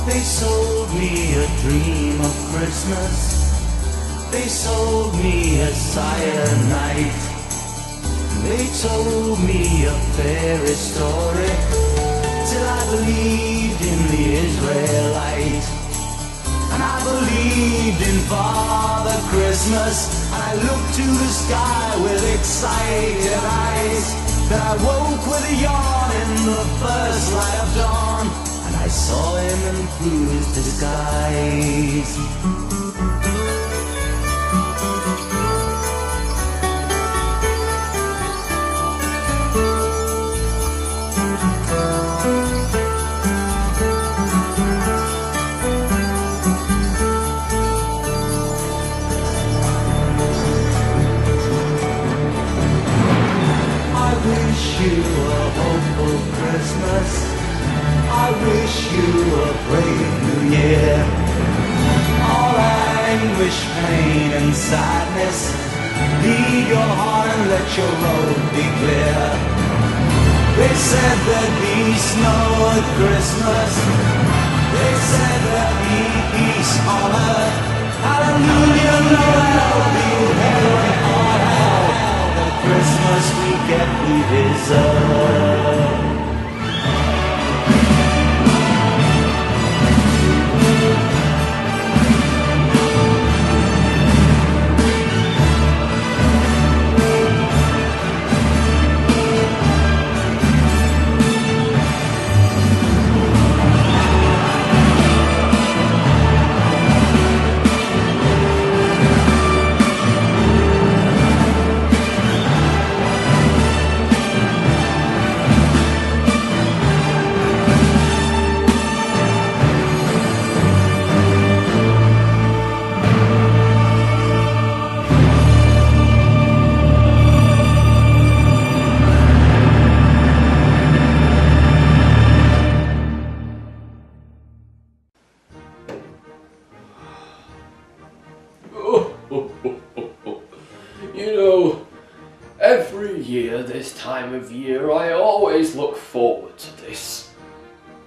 They sold me a dream of Christmas. They sold me a silent night. They told me a fairy story till I believed in the Israelite. And I believed in Father Christmas. And I looked to the sky with excited eyes. Then I woke with a yawn in the first light of dawn. And I saw him in through his disguise. I wish you a hopeful Christmas. I wish you a brave new year. All anguish, pain and sadness, leave your heart and let your road be clear. They said there'd be snow at Christmas. They said there'd be peace on earth. Hallelujah, Noel, be heaven on hell. The Christmas we get we deserve. You know, every year this time of year I always look forward to this.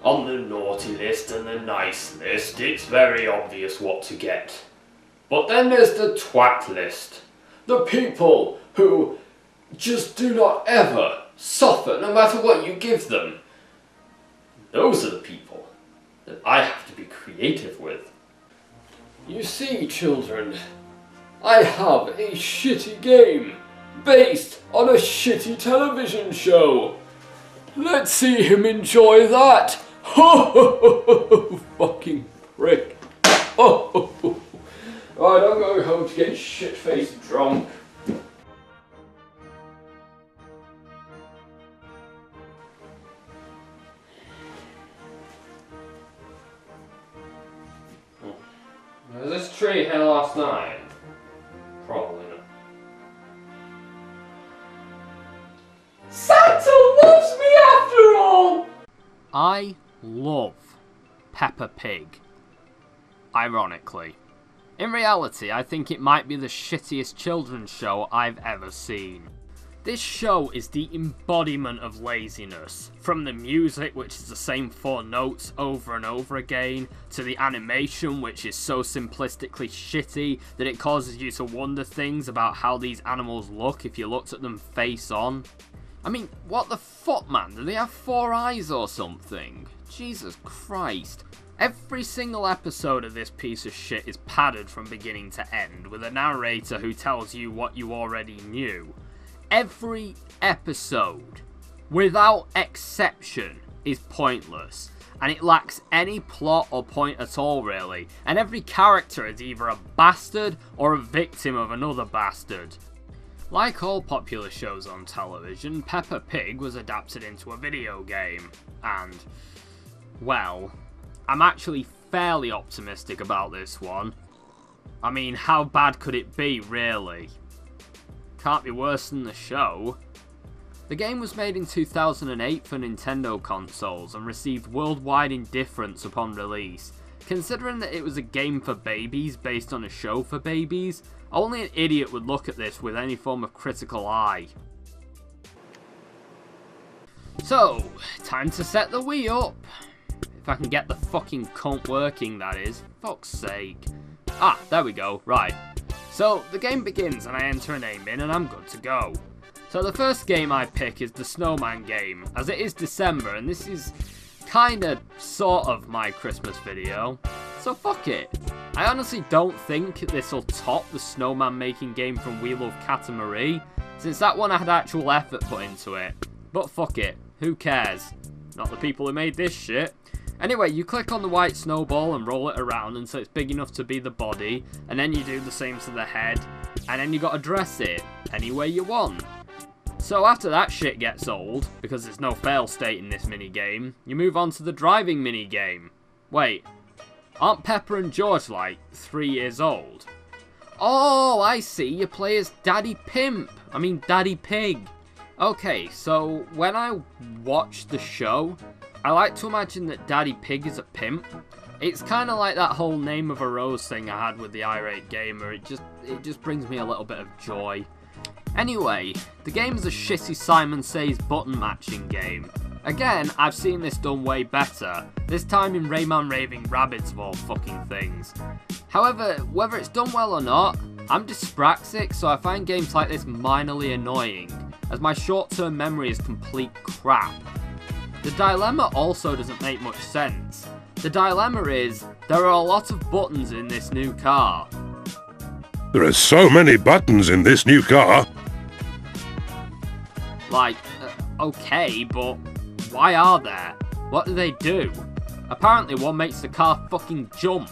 On the naughty list and the nice list, it's very obvious what to get. But then there's the twat list. The people who just do not ever suffer no matter what you give them. Those are the people that I have to be creative with. You see, children, I have a shitty game based on a shitty television show. Let's see him enjoy that. Ho ho ho ho ho, fucking prick. Oh, ho, ho. Right, I'm going home to get shit-faced drunk. Was this tree here last night? Probably not. Santa loves me after all! I love Peppa Pig. Ironically. In reality, I think it might be the shittiest children's show I've ever seen. This show is the embodiment of laziness. From the music, which is the same 4 notes over and over again, to the animation, which is so simplistically shitty that it causes you to wonder things about how these animals look if you looked at them face on. I mean, what the fuck, man? Do they have 4 eyes or something? Jesus Christ. Every single episode of this piece of shit is padded from beginning to end, with a narrator who tells you what you already knew. Every episode, without exception, is pointless, and it lacks any plot or point at all, really, and every character is either a bastard or a victim of another bastard. Like all popular shows on television, Peppa Pig was adapted into a video game, and, well, I'm actually fairly optimistic about this one. I mean, how bad could it be, really? Can't be worse than the show. The game was made in 2008 for Nintendo consoles and received worldwide indifference upon release. Considering that it was a game for babies based on a show for babies, only an idiot would look at this with any form of critical eye. So, time to set the Wii up. If I can get the fucking cunt working, that is. Fuck's sake. Ah, there we go. Right. So, the game begins and I enter a name in and I'm good to go. So the first game I pick is the Snowman game, as it is December and this is kinda, sort of my Christmas video. So fuck it. I honestly don't think this will top the snowman making game from We Love Katamari, since that one had actual effort put into it. But fuck it, who cares? Not the people who made this shit. Anyway, you click on the white snowball and roll it around until it's big enough to be the body, and then you do the same to the head, and then you gotta dress it any way you want. So after that shit gets old, because there's no fail state in this minigame, you move on to the driving minigame. Wait, aren't Peppa and George like 3 years old? Oh, I see, you play as Daddy Pig. Okay, so when I watch the show, I like to imagine that Daddy Pig is a pimp. It's kind of like that whole Name of a Rose thing I had with the Irate Gamer. It just brings me a little bit of joy. Anyway, the game's a shitty Simon Says button matching game. Again, I've seen this done way better, this time in Rayman Raving Rabbids of all fucking things. However, whether it's done well or not, I'm dyspraxic, so I find games like this minorly annoying, as my short-term memory is complete crap. The dilemma also doesn't make much sense. The dilemma is, there are a lot of buttons in this new car. There are so many buttons in this new car. Like, okay, but why are there? What do they do? Apparently one makes the car fucking jump.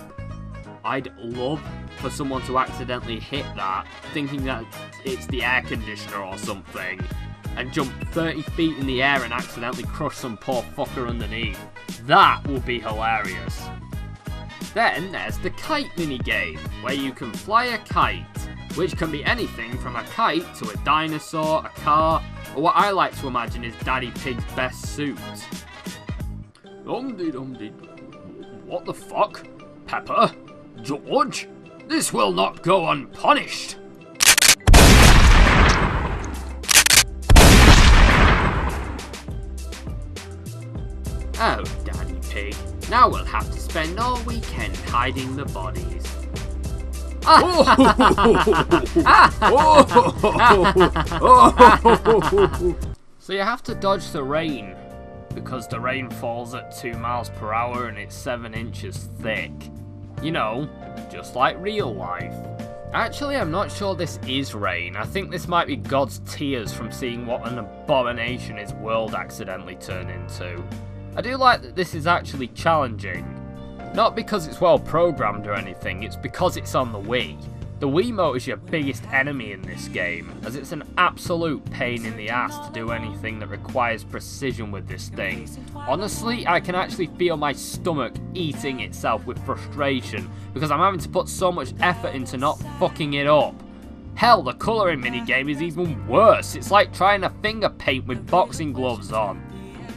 I'd love for someone to accidentally hit that, thinking that it's the air conditioner or something, and jump 30 feet in the air and accidentally crush some poor fucker underneath. That would be hilarious. Then there's the kite minigame, where you can fly a kite, which can be anything from a kite to a dinosaur, a car, or what I like to imagine is Daddy Pig's best suit. What the fuck? Peppa? George? This will not go unpunished! Oh, Daddy Pig. Now we'll have to spend all weekend hiding the bodies. So you have to dodge the rain, because the rain falls at 2 miles per hour and it's 7 inches thick. You know, just like real life. Actually, I'm not sure this is rain. I think this might be God's tears from seeing what an abomination his world accidentally turned into. I do like that this is actually challenging. Not because it's well programmed or anything, it's because it's on the Wii. The Wiimote is your biggest enemy in this game, as it's an absolute pain in the ass to do anything that requires precision with this thing. Honestly, I can actually feel my stomach eating itself with frustration, because I'm having to put so much effort into not fucking it up. Hell, the colouring minigame is even worse, it's like trying to finger paint with boxing gloves on.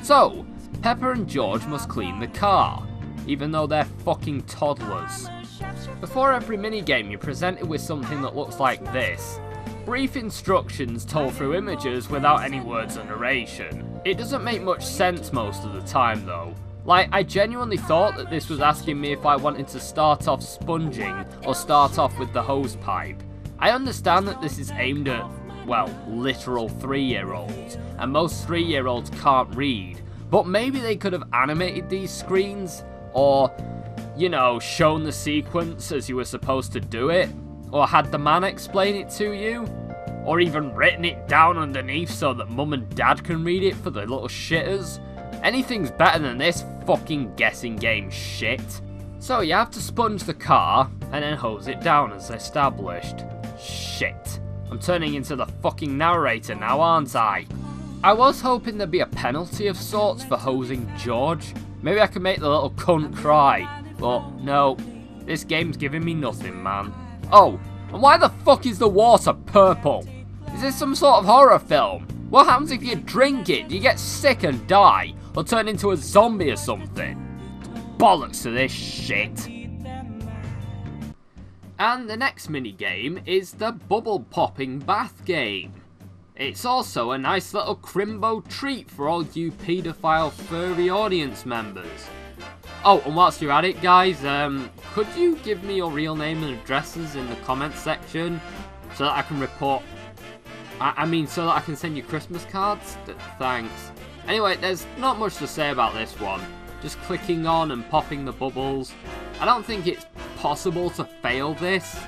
So, Peppa and George must clean the car, even though they're fucking toddlers. Before every minigame you're presented with something that looks like this. Brief instructions told through images without any words or narration. It doesn't make much sense most of the time though. Like, I genuinely thought that this was asking me if I wanted to start off sponging or start off with the hose pipe. I understand that this is aimed at, well, literal 3-year-olds, and most 3-year-olds can't read, but maybe they could have animated these screens, or, you know, shown the sequence as you were supposed to do it, or had the man explain it to you, or even written it down underneath so that mum and dad can read it for the little shitters. Anything's better than this fucking guessing game shit. So you have to sponge the car, and then hose it down as established. Shit. I'm turning into the fucking narrator now, aren't I? I was hoping there'd be a penalty of sorts for hosing George. Maybe I could make the little cunt cry. But no, this game's giving me nothing, man. Oh, and why the fuck is the water purple? Is this some sort of horror film? What happens if you drink it? Do you get sick and die? Or turn into a zombie or something? Bollocks to this shit. And the next minigame is the bubble popping bath game. It's also a nice little crimbo treat for all you paedophile furry audience members. Oh, and whilst you're at it, guys, could you give me your real name and addresses in the comments section so that I can report... I mean, so that I can send you Christmas cards? Thanks. Anyway, there's not much to say about this one. Just clicking on and popping the bubbles. I don't think it's possible to fail this.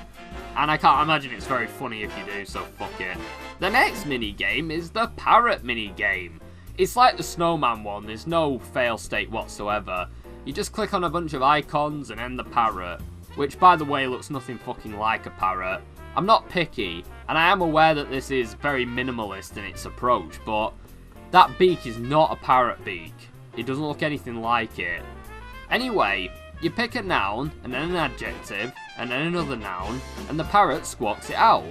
And I can't imagine it's very funny if you do, so fuck it. The next minigame is the parrot minigame. It's like the snowman one, there's no fail state whatsoever. You just click on a bunch of icons and end the parrot, which by the way looks nothing fucking like a parrot. I'm not picky, and I am aware that this is very minimalist in its approach, but that beak is not a parrot beak. It doesn't look anything like it. Anyway, you pick a noun, and then an adjective, and then another noun, and the parrot squawks it out.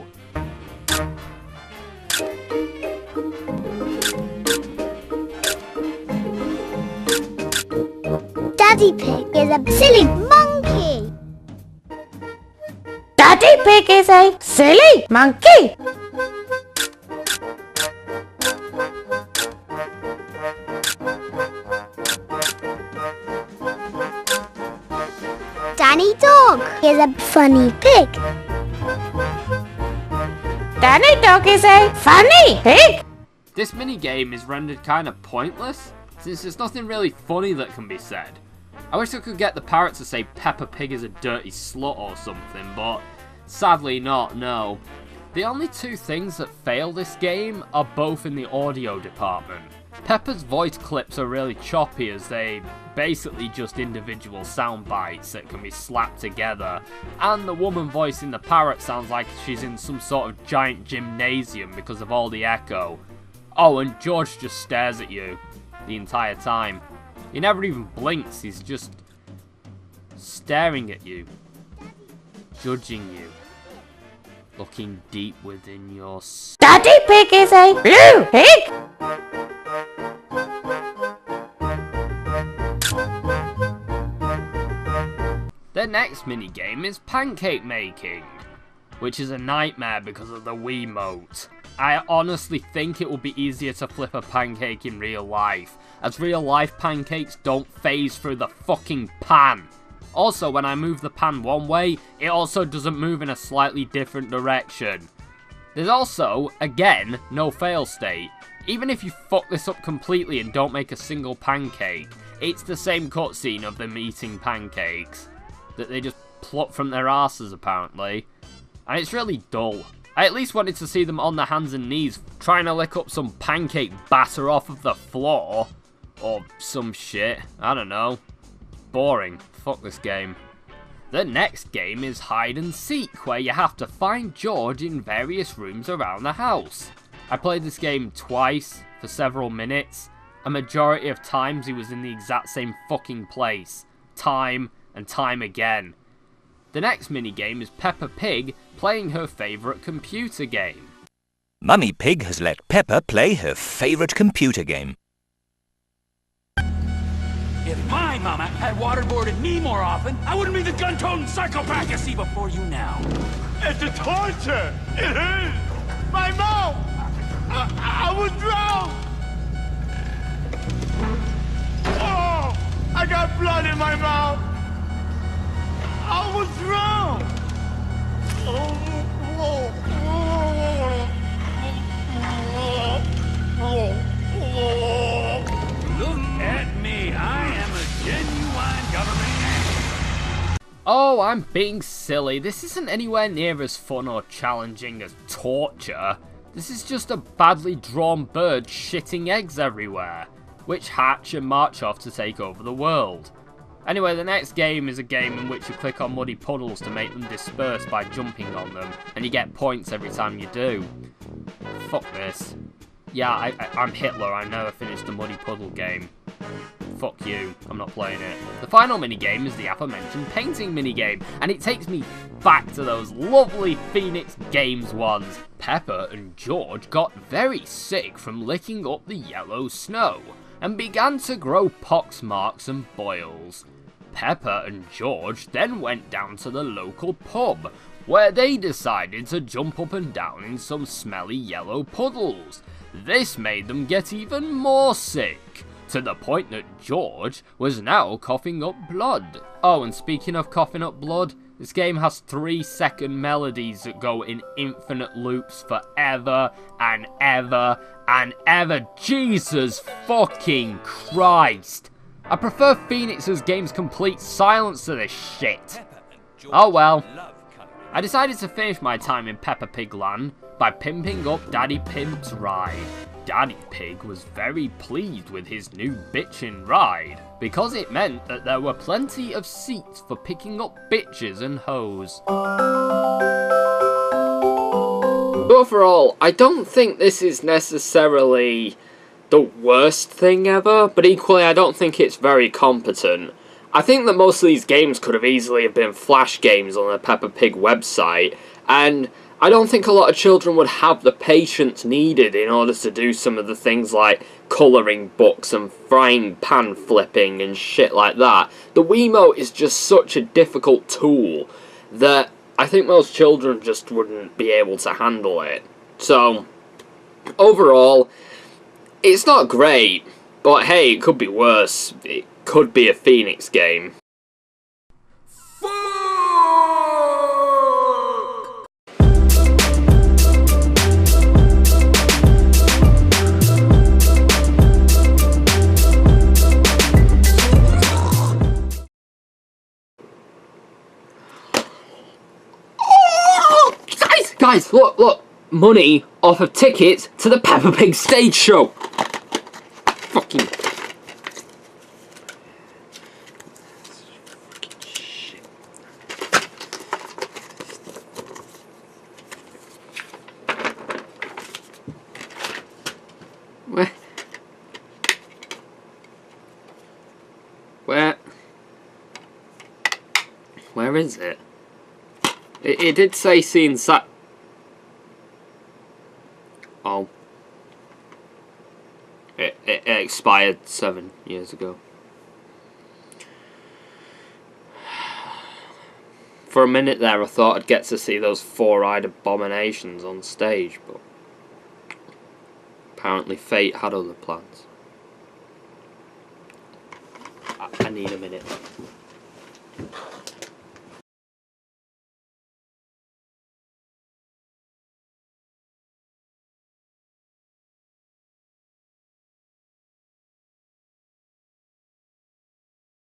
Daddy Pig is a silly monkey. Daddy Pig is a silly monkey. Danny Dog is a funny pig. Danny Dog is a funny pig. This minigame is rendered kind of pointless, since there's nothing really funny that can be said. I wish I could get the parrot to say Peppa Pig is a dirty slut or something, but sadly not, no. The only two things that fail this game are both in the audio department. Peppa's voice clips are really choppy as they basically just individual sound bites that can be slapped together, and the woman voicing the parrot sounds like she's in some sort of giant gymnasium because of all the echo. Oh, and George just stares at you the entire time. He never even blinks, he's just staring at you, judging you, looking deep within your Daddy Pig is a blue pig. The next minigame is pancake making, which is a nightmare because of the Wiimote. I honestly think it will be easier to flip a pancake in real life, as real life pancakes don't phase through the fucking pan. Also, when I move the pan one way, it also doesn't move in a slightly different direction. There's also, again, no fail state. Even if you fuck this up completely and don't make a single pancake, it's the same cutscene of them eating pancakes that they just pluck from their asses apparently, and it's really dull. I at least wanted to see them on their hands and knees trying to lick up some pancake batter off of the floor, or some shit, I don't know. Boring, fuck this game. The next game is hide and seek, where you have to find George in various rooms around the house. I played this game twice for several minutes. A majority of times he was in the exact same fucking place, time and time again. The next minigame is Peppa Pig playing her favourite computer game. Mummy Pig has let Peppa play her favourite computer game. If my mama had waterboarded me more often, I wouldn't be the gun-toting psychopath you see before you now. It's a torture! It is! My mouth! I was drowned! Oh! I got blood in my mouth! I was drowned! Look at me. I am a genuine government agent. Oh, I'm being silly. This isn't anywhere near as fun or challenging as torture. This is just a badly drawn bird shitting eggs everywhere, which hatch and march off to take over the world. Anyway, the next game is a game in which you click on muddy puddles to make them disperse by jumping on them, and you get points every time you do. Fuck this. Yeah, I'm Hitler, I never finished the muddy puddle game. Fuck you, I'm not playing it. The final minigame is the aforementioned painting minigame, and it takes me back to those lovely Phoenix Games ones. Peppa and George got very sick from licking up the yellow snow, and began to grow pox marks and boils. Peppa and George then went down to the local pub, where they decided to jump up and down in some smelly yellow puddles. This made them get even more sick. to the point that George was now coughing up blood. Oh, and speaking of coughing up blood, this game has 3-second melodies that go in infinite loops forever and ever and ever. Jesus fucking Christ. I prefer Phoenix's game's complete silence to this shit. Oh well. I decided to finish my time in Peppa Pig Land by pimping up Daddy Pimp's ride. Daddy Pig was very pleased with his new bitchin' ride, because it meant that there were plenty of seats for picking up bitches and hoes. Overall, I don't think this is necessarily the worst thing ever, but equally I don't think it's very competent. I think that most of these games could have easily have been flash games on the Peppa Pig website, and I don't think a lot of children would have the patience needed in order to do some of the things like colouring books and frying pan flipping and shit like that. The Wiimote is just such a difficult tool that I think most children just wouldn't be able to handle it. So, overall, it's not great, but hey, it could be worse. It could be a Phoenix game. Guys, look, money off of tickets to the Peppa Pig stage show. Fucking shit. Where is it? It did say seeing Sat. Oh. It expired 7 years ago. For a minute there I thought I'd get to see those 4-eyed abominations on stage, but apparently fate had other plans. I need a minute.